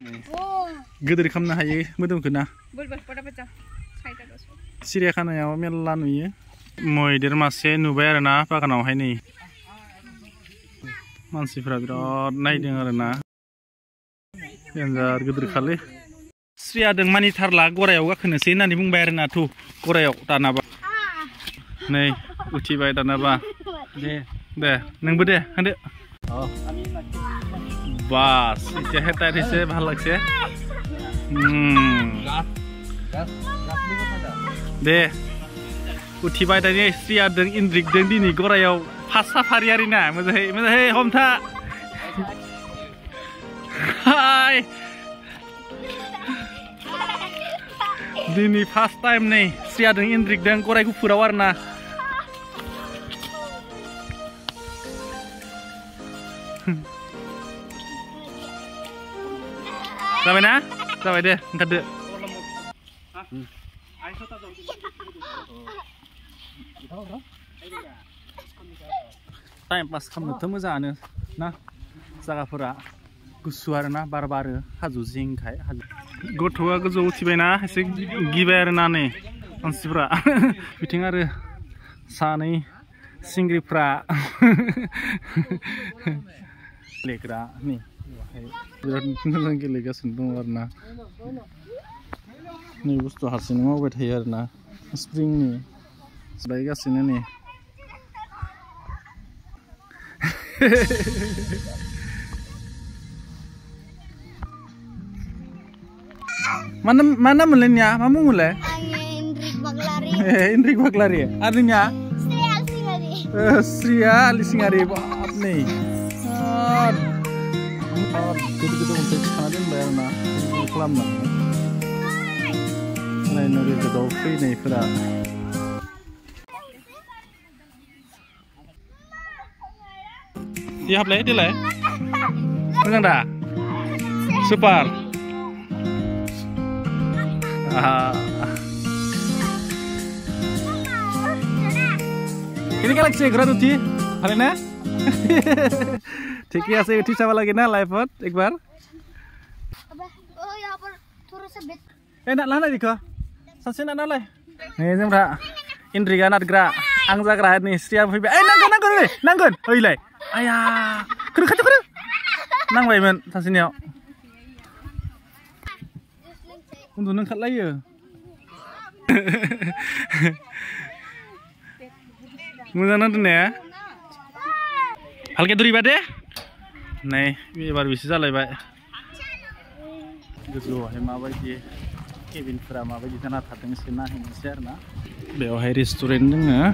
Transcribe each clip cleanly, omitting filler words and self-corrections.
गिदिर खालामनो हायो मोदोमखौ ना सिरियाखानायाव मेरला नुयो मैदेर मासे नुबाय आरो ना बागानावहाय नै मानसिफ्रा बिराद नायदों आरो ना देन्जार गिदिर खालै स्रियादों मानिथारला गरायाव गाखोनोसै होननानै बुंबाय आरो ना थु गरायाव दानाबा नै उथिबाय दानाबा दे नोंबो दे होनदो बास এতিয়া হেতাই দিছে ভাল লাগছে दे उथिबाय दानि स्रियादों इन्द्रिकदों दिनै गरायाव फार्स्ट साफारि आरिना मोजाङै हमथा हाय दिनै फार्स्ट टाइम नै स्रियादों इन्द्रिकदों गराय गुफुराव आरोना जाबाय ना जाबाय दे ओंखारदो टाइम पास खालामनोथ' मोजाङानो ना जायगाफोरा गुसु आरो ना बार बारो हाजो जिंखाय गथ'आ गोजौआव उथिबायना एसे गिबाय आरो ना नै मानसिफ्रा बिथिं आरो सानै सिंग्रिफ्रा गेलेग्रा नै बिराद मोजां गेलेगासिनो दङ आरो ना नै बुस्थु हारसिंनो मावबाय थायो आरो ना स्प्रिंनि बायगासिनो नै mana mulainya mamu mulai Indrik Baglari artinya Sria Alisingari baat nih gede-gede untuk sekarang bayar na kelam na lain nuri gede free nih pura dia play dia leh benar dah super ini kan lagi segera tuh sih hal ini ठीक है ऐसे उठी चावा लगे ना लाइफ पर एक बार ओ यहाँ पर थोड़ा सा बेट nak lah nih kok saksi nak lah nih sembra Indrika natgra ang zagra nih setiap hibi nanggun oi lai ayah kru nang bayi men saksinya untuk nangkat lah ya mudah nanti ya hal kedua deh nih baru bisa jalan baik gitu hema baik Kevin Frama baik sana tateng sena ini serna beohai restoran denga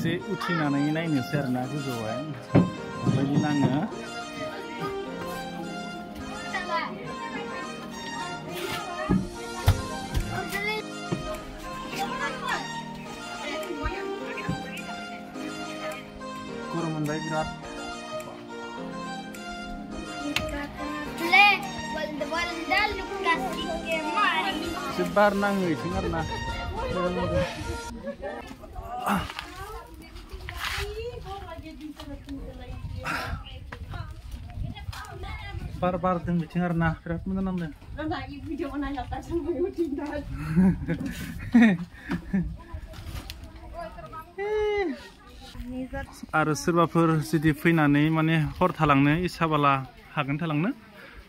एसे उथिनानै नायनोसै आरोना गोजौआवहाय माबायदि नाङो गरम मोनबाय बिराद sebar नाङो इथिं आरोना बार जों बिथिं आरोना बिराद मोजां नांदों आरो सोरबाफोर जुदि फैनानै माने हर थालांनो इसाबाला हागोन थालांनो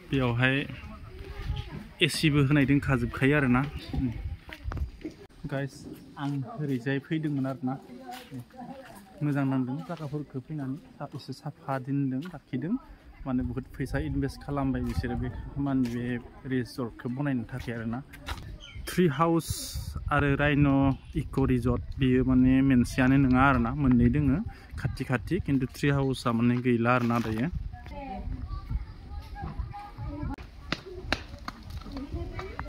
बेयावहाय एसिबो होनाय दोनखाजोबखायो आरोना गाइस आं ओरैजाय फैदोंमोन आरोना मोजां नांदों जायगाफोरखौ फैनानै एसे साफा दोनदों लाखिदों माने बहुत फैसा इनभेस्ट खालामबाय बिसोरो बे माने बे रिजर्टखौ बनायनो थाखाय आरोना ट्री हाउस आरो राइन' इक' रिजर्ट बियो माने मोनसेयानो नङा आरोना मोननै दोङो खाथि खिन्थु ट्री हाउसआ माने गैला आरोना दायो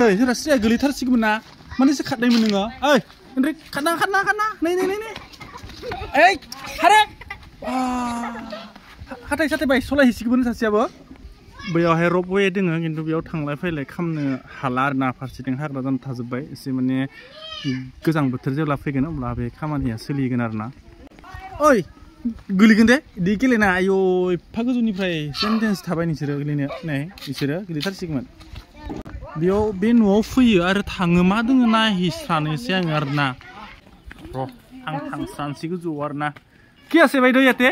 ओइ जोंना स्रिया गोलैथारसिगौमोन ना माने एसे खारनायमोन नोङो ओइ ओमफ्राय खारना नै ओइ हारे हाथाय साथाय बाय सलायहैसिगौमोन सासेयाबो बैयावहाय रपवे दोङो खिन्थु बेयाव थांलाय फैलाय खालामनो हाला आरो ना फारसेथिं हाग्रा जाना थाजोब्बाय एसे माने गोजां बोथोर जेब्ला फैगोन अब्ला बे खामानिया सोलिगोन आरो ना ओइ गोलैगोन दे इदि गेलेना आयौ एफा गोजौनिफ्राय सेन्टेन्स थाबाय नोंसोरो गेलेनो नै बिसोरो गेलेथारसिगौमोन बेयाव बे न'आव फैयो आरो थाङो मा दोङो नायहैस्रानोसै आङो आरो ना र' आं थांस्रानोसै गोजौआव आरो ना কি আছে বাইদেউ ইয়াতে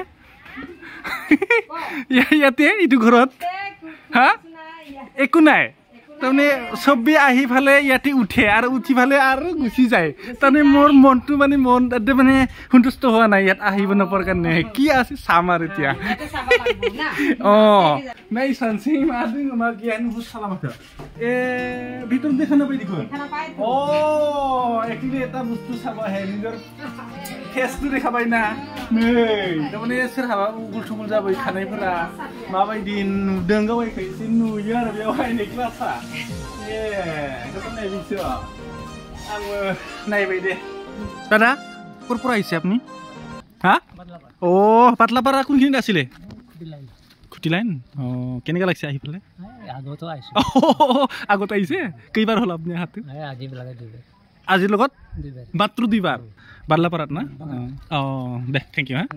ইয়াতে ইটো ঘৰত হা একো নাই তাৰমানে চবে আহি ফালে ইয়াতে উঠে আৰু উঠি ফালে আৰু গুচি যায় তাৰমানে মোৰ মনটো মানে মন মানে সন্তুষ্ট হোৱা নাই ইয়াত আহিব নপৰ কাৰণে কি আছে চাম আৰু এতিয়া নাই চানছি মা দিন মা জ্ঞান বুঝ সালামত ভিতৰত দেখা নাপাই দেখোন একচুৱেলি এটা বস্তু চাব আহে নিজৰ फेसटु देखा बायना नै तारमाने सोरहाबा उगुल थुगुल जाबाय खानायफोरा माबायदि नुदों गावैखौ एसे नुयो आरो बेवहाय नै क्लासा बेखौ नायबिसो आंबो नायबाय दे दादा কৰ পৰা আহিছে আপুনি হা পাতলাপাৰা কোনখিনিত আছিলে খুটি লাইন কেনেকৈ লাগিছে আহি পেলাই আগত আহিছে কেইবাৰ হ'ল আপুনি হাতটো আজিৰ লগত মাত্ৰ দুইবাৰ বাল্লাপাৰাত না দে থেংক ইউ হা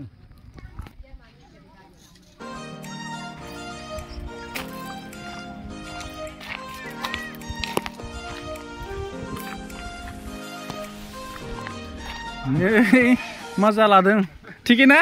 मजा लादों ठीक है ना